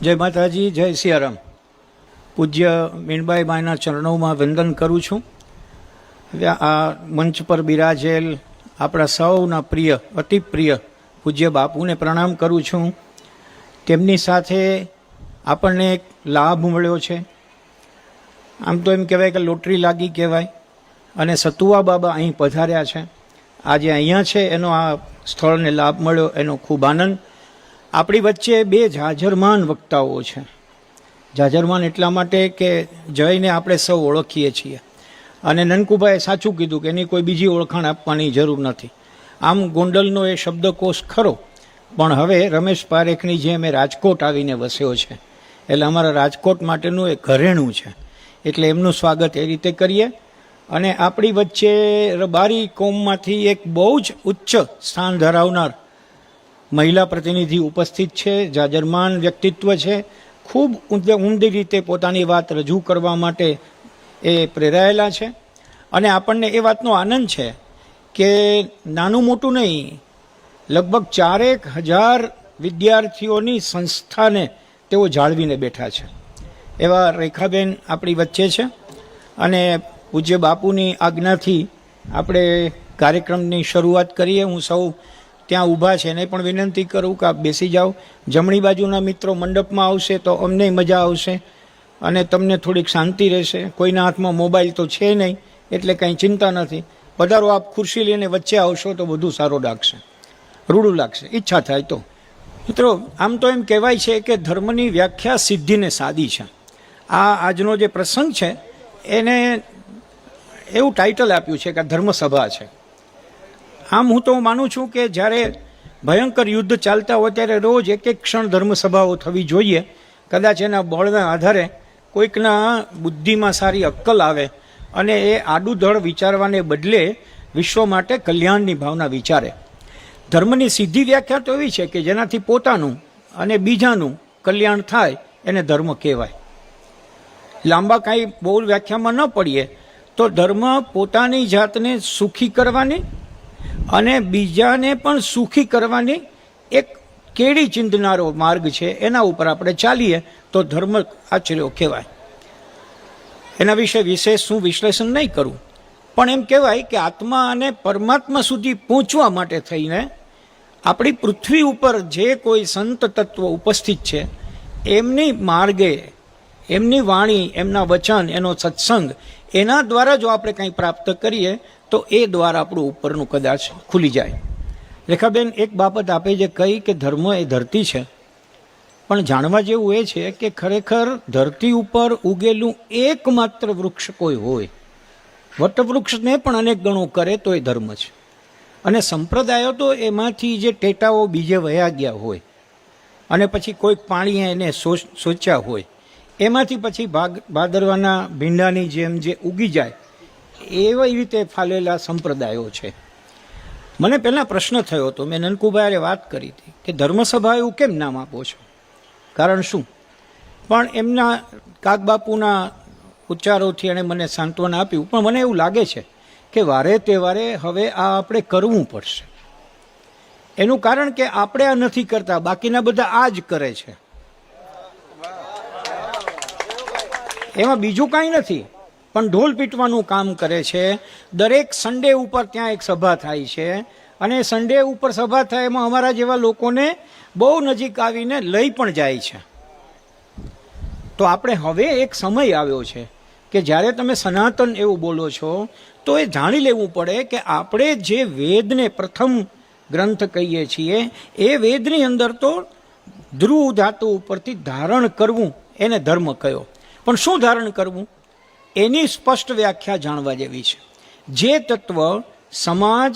જય માતાજી, જય સિયારામ. પૂજ્ય મીણબાઈ માના ચરણોમાં વંદન કરું છું. આ મંચ પર બિરાજેલ આપણા સૌના પ્રિય, અતિ પ્રિય પૂજ્ય બાપુને પ્રણામ કરું છું. તેમની સાથે આપણને એક લાભ મળ્યો છે. આમ તો એમ કહેવાય કે લોટરી લાગી કહેવાય. અને સતુવા બાબા અહીં પધાર્યા છે. આજે અહીંયા છે એનો આ સ્થળને લાભ મળ્યો, એનો ખૂબ આનંદ. આપણી વચ્ચે બે જાજરમાન વક્તાઓ છે. જાજરમાન એટલા માટે કે જયને આપણે સૌ ઓળખીએ છીએ, અને નનકુભાઈએ સાચું કીધું કે એની કોઈ બીજી ઓળખાણ આપવાની જરૂર નથી. આમ ગોંડલનો એ શબ્દકોશ ખરો, પણ હવે રમેશ પારેખની જેમ એ રાજકોટ આવીને વસ્યો છે, એટલે અમારા રાજકોટ માટેનું એ ઘરેણું છે, એટલે એમનું સ્વાગત એ રીતે કરીએ. અને આપણી વચ્ચે રબારી કોમમાંથી એક બહુ જ ઉચ્ચ સ્થાન ધરાવનાર મહિલા પ્રતિનિધિ ઉપસ્થિત છે. જાજરમાન વ્યક્તિત્વ છે, ખૂબ ઉમદી રીતે પોતાની વાત રજૂ કરવા માટે એ પ્રેરાયેલા છે. અને આપણને એ વાતનો આનંદ છે કે નાનું મોટું નહીં, લગભગ 4,000 વિદ્યાર્થીઓની સંસ્થાને તેઓ જાળવીને બેઠા છે. એવા રેખાબેન આપણી વચ્ચે છે. અને પૂજ્ય બાપુની આજ્ઞાથી આપણે કાર્યક્રમની શરૂઆત કરીએ. હું સૌ ત્યાં ઊભા છે એને પણ વિનંતી કરું કે આપ બેસી જાઓ. જમણી બાજુના મિત્રો મંડપમાં આવશે તો અમને મજા આવશે અને તમને થોડીક શાંતિ રહેશે. કોઈના હાથમાં મોબાઈલ તો છે નહીં, એટલે કંઈ ચિંતા નથી. પધારો, આપ ખુરશી લઈને વચ્ચે આવશો તો વધુ સારો લાગશે, રૂડું લાગશે, ઈચ્છા થાય તો. મિત્રો, આમ તો એમ કહેવાય છે કે ધર્મની વ્યાખ્યા સિદ્ધિને સાદી છે. આજનો જે પ્રસંગ છે એને એવું ટાઇટલ આપ્યું છે કે ધર્મસભા છે. આમ હું તો માનું છું કે જ્યારે ભયંકર યુદ્ધ ચાલતા હોય ત્યારે રોજ એક ક્ષણ ધર્મસભાઓ થવી જોઈએ. કદાચ એના બળના આધારે કોઈકના બુદ્ધિમાં સારી અક્કલ આવે અને એ આડુધડ વિચારવાને બદલે વિશ્વ માટે કલ્યાણની ભાવના વિચારે. ધર્મની સીધી વ્યાખ્યા તો એવી છે કે જેનાથી પોતાનું અને બીજાનું કલ્યાણ થાય એને ધર્મ કહેવાય. લાંબા કાંઈ બહુ વ્યાખ્યામાં ન પડીએ તો ધર્મ પોતાની જાતને સુખી કરવાની અને બીજાને પણ સુખી કરવાની એક કેડી ચિંતનારો માર્ગ છે. એના ઉપર આપણે ચાલીએ તો ધર્મ આચર્યો કહેવાય. એના વિશે વિશેષ શું વિશ્લેષણ નહીં કરું, પણ એમ કહેવાય કે આત્મા અને પરમાત્મા સુધી પહોંચવા માટે થઈને આપણી પૃથ્વી ઉપર જે કોઈ સંત તત્વ ઉપસ્થિત છે એમની માર્ગે, એમની વાણી, એમના વચન, એનો સત્સંગ, એના દ્વારા જો આપણે કંઈ પ્રાપ્ત કરીએ તો એ દ્વારા આપણું ઉપરનું કદાચ ખુલી જાય. રેખાબેન એક બાબત આપે જે કહી કે ધર્મ એ ધરતી છે, પણ જાણવા જેવું એ છે કે ખરેખર ધરતી ઉપર ઉગેલું એકમાત્ર વૃક્ષ કોઈ હોય, વટવૃક્ષને પણ અનેક ગણું કરે તો એ ધર્મ છે. અને સંપ્રદાયો તો એમાંથી જે ટેટાઓ બીજે વયા ગયા હોય અને પછી કોઈક પાણીએ એને સોચ્યા હોય, એમાંથી પછી ભાદરવાના ભીંડાની જેમ જે ઉગી જાય એવી રીતે ફાલેલા સંપ્રદાયો છે. મને પહેલાં પ્રશ્ન થયો હતો, મેં નનકુભાઈએ વાત કરી હતી કે ધર્મસભા એવું કેમ નામ આપો છો, કારણ શું? પણ એમના કાગબાપુના ઉચ્ચારોથી એણે મને સાંત્વના આપ્યું. પણ મને એવું લાગે છે કે વારે તહેવારે હવે આ આપણે કરવું પડશે. એનું કારણ કે આપણે આ નથી કરતા, બાકીના બધા આ જ કરે છે. એમાં બીજું કાંઈ નથી, પણ ઢોલ પીટવાનું કામ કરે છે. દરેક સન્ડે ઉપર ત્યાં એક સભા થાય છે, અને સન્ડે ઉપર સભા થાય એમાં અમારા જેવા લોકોને બહુ નજીક આવીને લઈ પણ જાય છે. તો આપણે હવે એક સમય આવ્યો છે કે જ્યારે તમે સનાતન એવું બોલો છો તો એ જાણી લેવું પડે કે આપણે જે વેદને પ્રથમ ગ્રંથ કહીએ છીએ એ વેદની અંદર તો ધ્રુવ ધાતુ ઉપરથી ધારણ કરવું એને ધર્મ કયો. પણ શું ધારણ કરવું એની સ્પષ્ટ વ્યાખ્યા જાણવા જેવી છે. જે તત્વ સમાજ,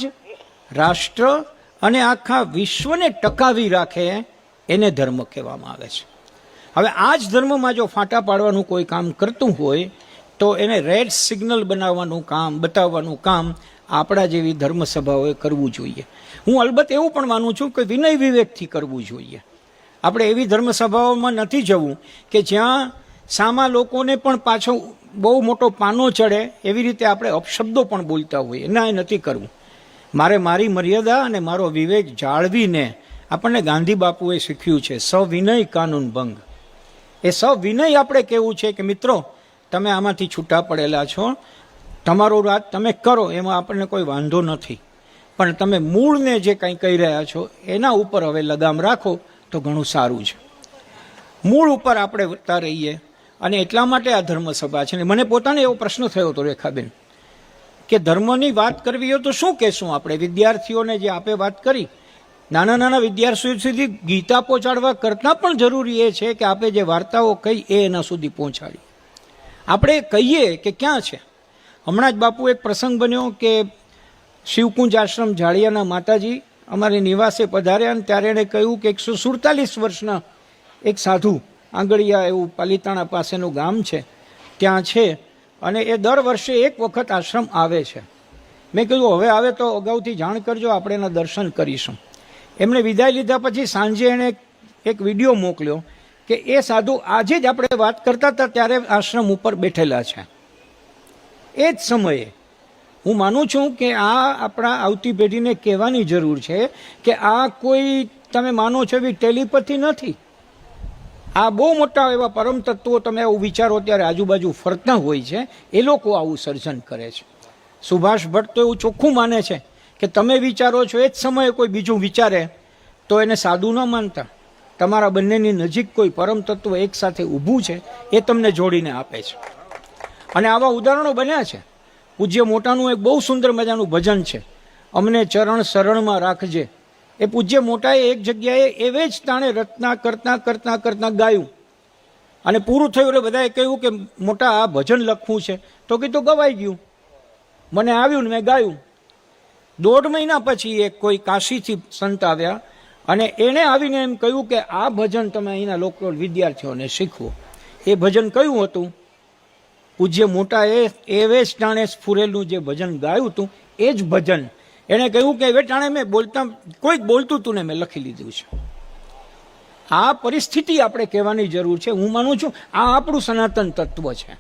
રાષ્ટ્ર અને આખા વિશ્વને ટકાવી રાખે એને ધર્મ કહેવામાં આવે છે. હવે આ જ ધર્મમાં જો ફાંટા પાડવાનું કોઈ કામ કરતું હોય તો એને રેડ સિગ્નલ બનાવવાનું કામ, બતાવવાનું કામ આપણા જેવી ધર્મસભાઓએ કરવું જોઈએ. હું અલબત્ત એવું પણ માનું છું કે વિનય વિવેકથી કરવું જોઈએ. આપણે એવી ધર્મસભાઓમાં નથી જવું કે જ્યાં સામા લોકોને પણ પાછો બહુ મોટો પાનો ચડે એવી રીતે આપણે અપશબ્દો પણ બોલતા હોઈએ. ના, એ નથી કરવું. મારે મારી મર્યાદા અને મારો વિવેક જાળવીને આપણને ગાંધી બાપુએ શીખ્યું છે સવિનય કાનૂન ભંગ. એ સવિનય આપણે કહેવું છે કે મિત્રો તમે આમાંથી છૂટા પડેલા છો, તમારું રાત તમે કરો એમાં આપણને કોઈ વાંધો નથી, પણ તમે મૂળને જે કંઈ કહી રહ્યા છો એના ઉપર હવે લગામ રાખો તો ઘણું સારું છે. મૂળ ઉપર આપણે વધતા રહીએ અને એટલા માટે આ ધર્મસભા છે. મને પોતાને એવો પ્રશ્ન થયો હતો રેખાબેન કે ધર્મની વાત કરવી હોય તો શું કહેશું આપણે? વિદ્યાર્થીઓને જે આપે વાત કરી, નાના નાના વિદ્યાર્થીઓ સુધી ગીતા પહોંચાડવા કરતાં પણ જરૂરી એ છે કે આપણે જે વાર્તાઓ કહી એ એના સુધી પહોંચાડીએ. આપણે કહીએ કે ક્યાં છે. હમણાં જ બાપુ એક પ્રસંગ બન્યો કે શિવકુંજ આશ્રમ જાળિયાના માતાજી અમારે નિવાસે પધાર્યા અને ત્યારે એણે કહ્યું કે 147 વર્ષના એક સાધુ આંગળિયા એવું પાલીતાણા પાસેનું ગામ છે ત્યાં છે અને એ દર વર્ષે એક વખત આશ્રમ આવે છે. મેં કીધું હવે આવે તો અગાઉથી જાણ કરજો, આપણે એના દર્શન કરીશું. એમણે વિદાય લીધા પછી સાંજે એણે એક વિડીયો મોકલ્યો કે એ સાધુ આજે જ આપણે વાત કરતા હતા ત્યારે આશ્રમ ઉપર બેઠેલા છે. એ જ સમયે હું માનું છું કે આ આપણા આવતી પેઢીને કહેવાની જરૂર છે કે આ કોઈ તમે માનો છો એવી ટેલિપથી નથી. આ બહુ મોટા એવા પરમ તત્વો તમે આવું વિચારો ત્યારે આજુબાજુ ફરતા હોય છે, એ લોકો આવું સર્જન કરે છે. સુભાષ ભટ્ટ તો એવું ચોખ્ખું માને છે કે તમે વિચારો છો એ જ સમયે કોઈ બીજું વિચારે તો એને સાદું ન માનતા. તમારા બંનેની નજીક કોઈ પરમ તત્વ એક સાથે ઊભું છે એ તમને જોડીને આપે છે. અને આવા ઉદાહરણો બન્યા છે. પૂજ્ય મોટાનું એક બહુ સુંદર મજાનું ભજન છે, અમને ચરણ શરણમાં રાખજે. એ પૂજ્ય મોટાએ એક જગ્યાએ એવે જ તાણે રચના કરતાં કરતાં કરતાં ગાયું અને પૂરું થયું એટલે બધાએ કહ્યું કે મોટા આ ભજન લખવું છે. તો કીધું ગવાઈ ગયું, મને આવ્યું ને મેં ગાયું. 1.5 મહિના પછી એક કોઈ કાશીથી સંત આવ્યા અને એણે આવીને એમ કહ્યું કે આ ભજન તમે અહીંના લોકો વિદ્યાર્થીઓને શીખવો. એ ભજન કયું હતું? પૂજ્ય મોટાએ એવે જ ટાણે સ્ફુરેલું જે ભજન ગાયું હતું એ જ ભજન એણે કહ્યું કે એવે ટાણે મેં બોલતા કોઈક બોલતું હતું ને મેં લખી લીધું છે. આ પરિસ્થિતિ આપણે કહેવાની જરૂર છે. હું માનું છું આ આપણું સનાતન તત્વ છે.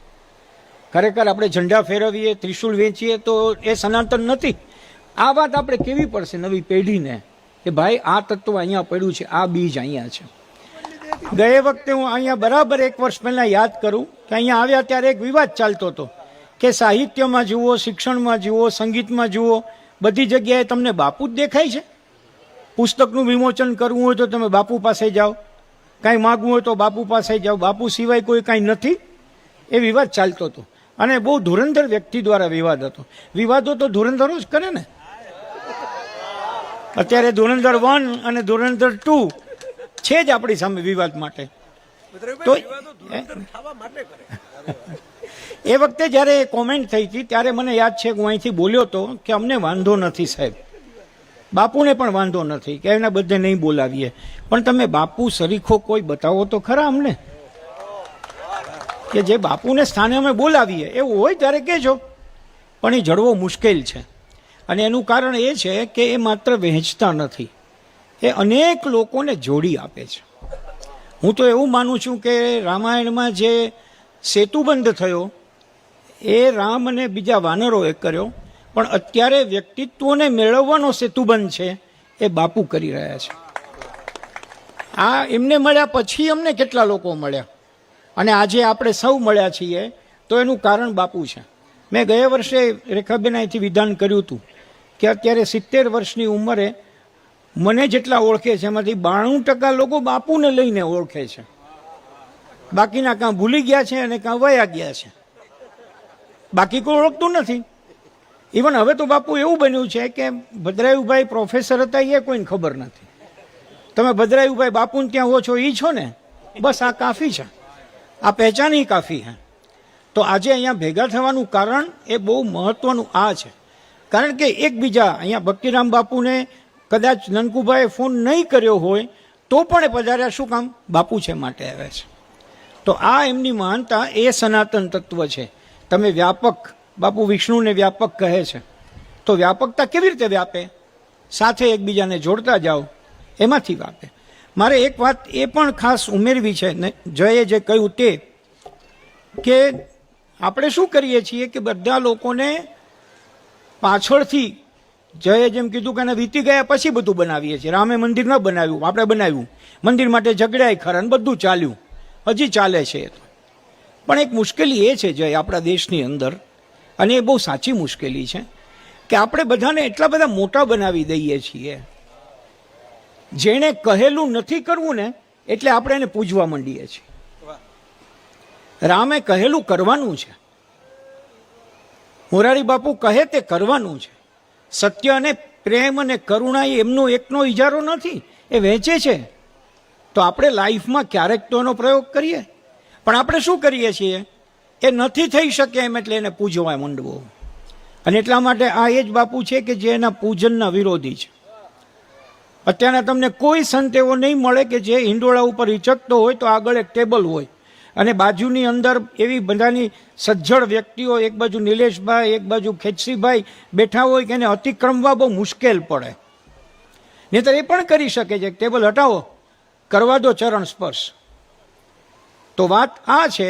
ખરેખર આપણે ઝંડા ફેરવીએ, ત્રિશુલ વેચીએ તો એ સનાતન નથી. આ વાત આપણે કહેવી પડશે નવી પેઢીને કે ભાઈ આ તત્વ અહીંયા પડ્યું છે, આ બીજ અહીંયા છે. ગયે વખતે હું અહીંયા બરાબર 1 વર્ષ પહેલાં યાદ કરું કે અહીંયા આવ્યા ત્યારે એક વિવાદ ચાલતો હતો કે સાહિત્યમાં જુઓ, શિક્ષણમાં જુઓ, સંગીતમાં જુઓ, બધી જગ્યાએ તમને બાપુ જ દેખાય છે. પુસ્તકનું વિમોચન કરવું હોય તો તમે બાપુ પાસે જાઓ, કાંઈ માગવું હોય તો બાપુ પાસે જાઓ, બાપુ સિવાય કોઈ કાંઈ નથી. એ વિવાદ ચાલતો હતો અને બહુ ધુરંધર વ્યક્તિ દ્વારા વિવાદ હતો. વિવાદો તો ધુરંધરો જ કરે ને. અત્યારે ધુરંધર 1 અને ધુરંધર 2 છે જ આપણી સામે વિવાદ માટે. તો એ વખતે જ્યારે કોમેન્ટ થઈ હતી ત્યારે મને યાદ છે કે હું અહીંથી બોલ્યો હતો કે અમને વાંધો નથી સાહેબ, બાપુને પણ વાંધો નથી કે એના બધે નહીં બોલાવીએ, પણ તમે બાપુ સરીખો કોઈ બતાવો તો ખરા અમને કે જે બાપુને સ્થાને અમે બોલાવીએ. એવું હોય ત્યારે કહેજો, પણ એ જડવો મુશ્કેલ છે. અને એનું કારણ એ છે કે એ માત્ર વહેંચતા નથી, એ અનેક લોકોને જોડી આપે છે. હું તો એવું માનું છું કે રામાયણમાં જે સેતુબંધ થયો એ રામ અને બીજા વાનરોએ કર્યો, પણ અત્યારે વ્યક્તિત્વને મેળવવાનો સેતુબંધ છે એ બાપુ કરી રહ્યા છે. આ એમને મળ્યા પછી અમને કેટલા લોકો મળ્યા અને આજે આપણે સૌ મળ્યા છીએ તો એનું કારણ બાપુ છે. મેં ગયા વર્ષે રેખાબેન અહીંથી વિધાન કર્યું હતું કે અત્યારે 70 વર્ષની ઉંમરે મને જેટલા ઓળખે છે એમાંથી 92% લોકો બાપુને લઈને ઓળખે છે. બાકીના કાં ભૂલી ગયા છે અને કાં વયા ગયા છે, બાકી કોઈ ઓળખતું નથી. ઇવન હવે તો બાપુ એવું બન્યું છે કે ભદ્રાયુભાઈ પ્રોફેસર હતા એ કોઈને ખબર નથી. તમે ભદ્રાયુભાઈ બાપુને ત્યાં હો છો એ છો ને, બસ આ કાફી છે, આ પહેચાન ही કાફી છે. તો આજે અહીંયા ભેગા થવાનું કારણ એ બહુ મહત્વનું આ છે. કારણ કે એકબીજા અહીંયા ભક્તિરામ બાપુને કદાચ નનકુભાઈએ ફોન નહીં કર્યો હોય તો પણ એ પધાર્યા. શું કામ? બાપુ છે માટે આવે છે. તો આ એમની મહાનતા એ સનાતન તત્વ છે. તમે વ્યાપક, બાપુ વિષ્ણુને વ્યાપક કહે છે, તો વ્યાપકતા કેવી રીતે વ્યાપે? સાથે એકબીજાને જોડતા જાઓ, એમાંથી વ્યાપે. મારે એક વાત એ પણ ખાસ ઉમેરવી છે ને, જયે જે કહ્યું તે કે આપણે શું કરીએ છીએ કે બધા લોકોને પાછળથી, જયે જેમ કીધું કે વીતી ગયા પછી બધું બનાવીએ છીએ. રામે મંદિર ન બનાવ્યું, આપણે બનાવ્યું. મંદિર માટે ઝઘડાય ખરા ને બધું ચાલ્યું, હજી ચાલે છે એ તો. પણ એક મુશ્કેલી એ છે જે આપણા દેશની અંદર, અને એ બહુ સાચી મુશ્કેલી છે, કે આપણે બધાને એટલા બધા મોટા બનાવી દઈએ છીએ. જેણે કહેલું નથી કરવું ને એટલે આપણે એને પૂજવા માંડીએ છીએ. રામે કહેલું કરવાનું છે, મોરારી બાપુ કહે તે કરવાનું છે. સત્ય અને પ્રેમ અને કરુણા એ એમનો એકનો ઇજારો નથી, એ વહેંચે છે. તો આપણે લાઈફમાં ક્યારેક તો એનો પ્રયોગ કરીએ. પણ આપણે શું કરીએ છીએ, એ નથી થઈ શકે એમ એટલે એને પૂજવા માંડવો. અને એટલા માટે આ એ જ બાપુ છે કે જે એના પૂજનના વિરોધી છે. અત્યારના તમને કોઈ સંત એવો નહીં મળે કે જે હિંડોળા ઉપર હિચકતો હોય તો આગળ એક ટેબલ હોય અને બાજુની અંદર એવી બધાની સજ્જડ વ્યક્તિઓ, એક બાજુ નિલેશભાઈ, એક બાજુ ખેચરીભાઈ બેઠા હોય કે એને અતિક્રમવા બહુ મુશ્કેલ પડે. નહીંતર એ પણ કરી શકે છે, ટેબલ હટાવો, કરવા દો ચરણ સ્પર્શ. તો વાત આ છે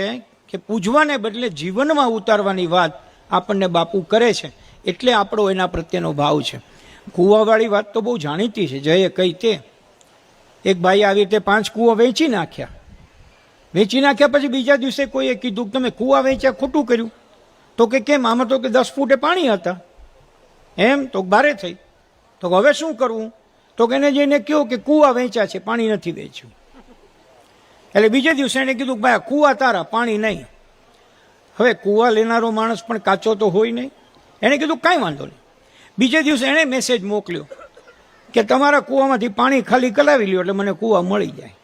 કે પૂજવાને બદલે જીવનમાં ઉતારવાની વાત આપણને બાપુ કરે છે, એટલે આપણો એના પ્રત્યેનો ભાવ છે. કૂવાવાળી વાત તો બહુ જાણીતી છે, જયે કહી તે. એક ભાઈ આવી રીતે 5 કૂવા વેચી નાખ્યા પછી બીજા દિવસે કોઈએ કીધું કે તમે કૂવા વેચ્યા, ખોટું કર્યું. તો કે કેમ? આમાં તો કે 10 ફૂટે પાણી હતા. એમ? તો બારે થઈ. તો હવે શું કરવું? તો કે એને જઈને કહ્યું કે કૂવા વેચ્યા છે, પાણી નથી વેચ્યું. એટલે બીજે દિવસે એને કીધું ભાઈ કૂવા તારા, પાણી નહીં. હવે કૂવા લેનારો માણસ પણ કાચો તો હોય નહીં. એણે કીધું કાંઈ વાંધો નહીં. બીજે દિવસે એણે મેસેજ મોકલ્યો કે તમારા કૂવામાંથી પાણી ખાલી કરાવી લ્યો એટલે મને કૂવા મળી જાય.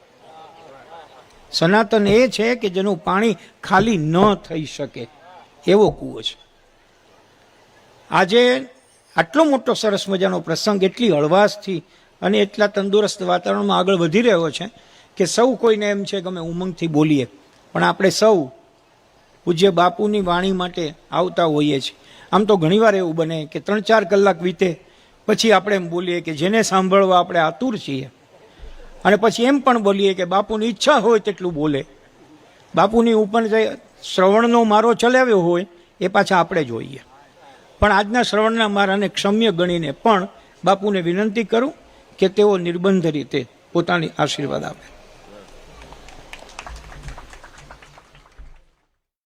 સનાતન એ છે કે જેનું પાણી ખાલી ન થઈ શકે એવો કૂવો છે. આજે આટલો મોટો સરસ મજાનો પ્રસંગ એટલી હળવાશથી અને એટલા તંદુરસ્ત વાતાવરણમાં આગળ વધી રહ્યો છે કે સૌ કોઈને એમ છે કે અમે ઉમંગથી બોલીએ. પણ આપણે સૌ પૂજ્ય બાપુની વાણી માટે આવતા હોઈએ છીએ. આમ તો ઘણીવાર એવું બને કે 3-4 કલાક વીતે પછી આપણે એમ બોલીએ કે જેને સાંભળવા આપણે આતુર છીએ, અને પછી એમ પણ બોલીએ કે બાપુની ઈચ્છા હોય તેટલું બોલે. બાપુની ઉપર જે શ્રવણનો મારો ચલાવ્યો હોય એ પાછા આપણે જોઈએ. પણ આજના શ્રવણના મારાને ક્ષમ્ય ગણીને પણ બાપુને વિનંતી કરું કે તેઓ નિર્બંધ રીતે પોતાની આશીર્વાદ આપે.